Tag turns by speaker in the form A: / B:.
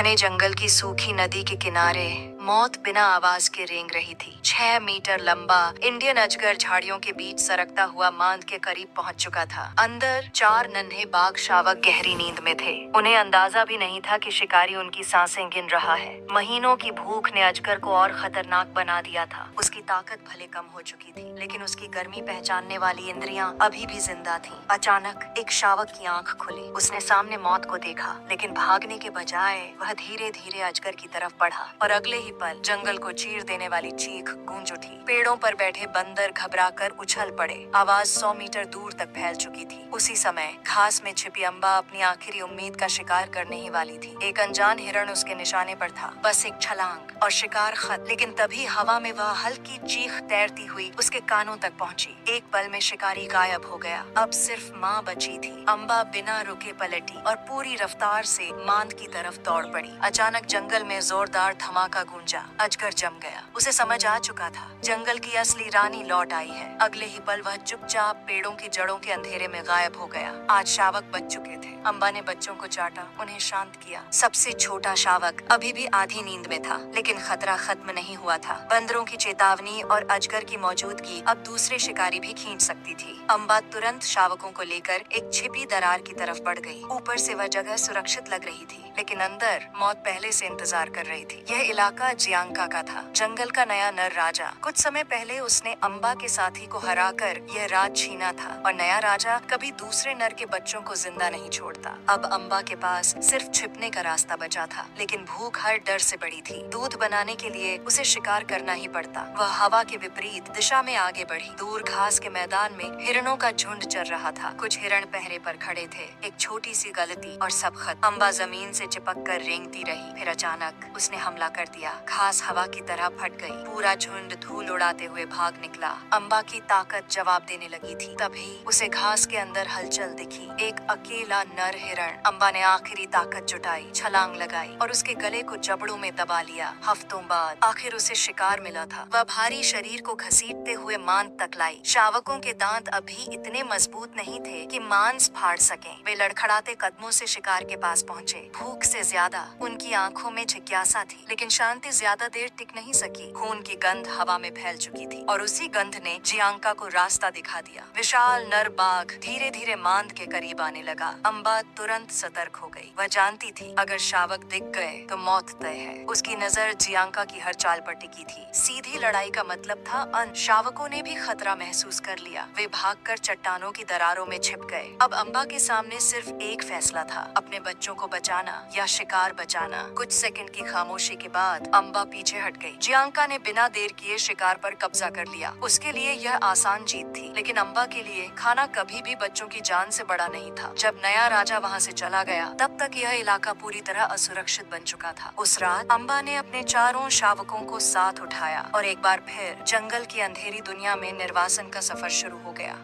A: घने जंगल की सूखी नदी के किनारे मौत बिना आवाज के रेंग रही थी। 6 मीटर लंबा इंडियन अजगर झाड़ियों के बीच सरकता हुआ मांद के करीब पहुंच चुका था। अंदर 4 नन्हे बाघ शावक गहरी नींद में थे। उन्हें अंदाजा भी नहीं था कि शिकारी उनकी सांसें गिन रहा है। महीनों की भूख ने अजगर को और खतरनाक बना दिया था। उसकी ताकत भले कम हो चुकी थी, लेकिन उसकी गर्मी पहचानने वाली इंद्रियां अभी भी जिंदा थीं। अचानक एक शावक की आंख खुली। उसने सामने मौत को देखा, लेकिन भागने के बजाय वह धीरे धीरे अजगर की तरफ बढ़ा और अगले ही पल जंगल को चीर देने वाली चीख गूंज उठी। पेड़ों पर बैठे बंदर घबराकर उछल पड़े। आवाज 100 मीटर दूर तक फैल चुकी थी। उसी समय घास में छिपी अम्बा अपनी आखिरी उम्मीद का शिकार करने ही वाली थी। एक अनजान हिरण उसके निशाने पर था। बस एक छलांग और शिकार खत्म। लेकिन तभी हवा में वह हल्की चीख तैरती हुई उसके कानों तक पहुंची। एक पल में शिकारी गायब हो गया। अब सिर्फ माँ बची थी। अम्बा बिना रुके पलटी और पूरी रफ्तार से मांद की तरफ दौड़ पड़ी। अचानक जंगल में जोरदार धमाका गूंजा। अजगर जम गया। उसे समझ आ चुका था, जंगल की असली रानी लौट आई है। अगले ही पल वह चुपचाप पेड़ों की जड़ों के अंधेरे में गायब हो गया। आज शावक बच चुके थे। अम्बा ने बच्चों को चाटा, उन्हें शांत किया। सबसे छोटा शावक अभी भी आधी नींद में था, लेकिन खतरा खत्म नहीं हुआ था। बंदरों की चेतावनी और अजगर की मौजूदगी अब दूसरे शिकारी भी खींच सकती थी। अम्बा तुरंत शावकों को लेकर एक छिपी दरार की तरफ बढ़ गई। ऊपर से वह जगह सुरक्षित लग रही थी, लेकिन अंदर मौत पहले से इंतजार कर रही थी। यह इलाका जियांका का था, जंगल का नया नर राजा। कुछ समय पहले उसने अम्बा के साथी को हराकर यह राज छीना था, और नया राजा कभी दूसरे नर के बच्चों को जिंदा नहीं छोड़ता। अब अम्बा के पास सिर्फ छिपने का रास्ता बचा था, लेकिन भूख हर डर से बड़ी थी। दूध बनाने के लिए उसे शिकार करना ही पड़ता। वह हवा के विपरीत दिशा में आगे बढ़ी। दूर घास के मैदान में हिरणों का झुंड चल रहा था। कुछ हिरण पहरे पर खड़े थे। एक छोटी सी गलती और सब खत्म। अम्बा जमीन से चिपक कर रेंगती रही। फिर अचानक उसने हमला कर दिया। घास हवा की तरह फट गई। पूरा झुंड धूल उड़ाते हुए भाग निकला। अम्बा की ताकत जवाब देने लगी थी। तभी उसे घास के अंदर हलचल दिखी। एक अकेला नर हिरण। अम्बा ने आखिरी ताकत जुटाई, छलांग लगाई और उसके गले को जबड़ों में दबा लिया। हफ्तों बाद आखिर उसे शिकार मिला था। वह भारी शरीर को घसीटते हुए मांद तक लाई। शावकों के दांत अभी इतने मजबूत नहीं थे कि मांस फाड़ सकें। वे लड़खड़ाते कदमों से शिकार के पास पहुंचे। भूख से ज्यादा उनकी आंखों में जिज्ञासा थी, लेकिन शांति ज्यादा देर टिक नहीं सकी। खून की गंध हवा में फैल चुकी थी, और उसी गंध ने जियांका को रास्ता दिखा दिया। विशाल नर बाघ धीरे धीरे मांद के करीब आने लगा। अम्बा तुरंत सतर्क हो गई। वह जानती थी, अगर शावक दिख गए तो मौत तय है। उसकी नजर जियांका की हर चाल पर टिकी थी। सीधी लड़ाई का मतलब था अंत। शावकों ने भी खतरा महसूस कर लिया। वे भागकर चट्टानों की दरारों में छिप गए। अब अम्बा के सामने सिर्फ एक फैसला था, अपने बच्चों को बचाना या शिकार बचाना। कुछ सेकंड की खामोशी के बाद अम्बा पीछे हट गई। जियांका ने बिना देर किए शिकार पर कब्जा कर लिया। उसके लिए यह आसान जीत थी, लेकिन अम्बा के लिए खाना कभी भी बच्चों की जान से बड़ा नहीं था। जब नया राजा वहाँ से चला गया, तब तक यह इलाका पूरी तरह असुरक्षित बन चुका था। उस रात अम्बा ने अपने चारों शावकों को साथ उठाया और एक बार फिर जंगल की अंधेरी दुनिया में निर्वासन का सफर शुरू हो गया।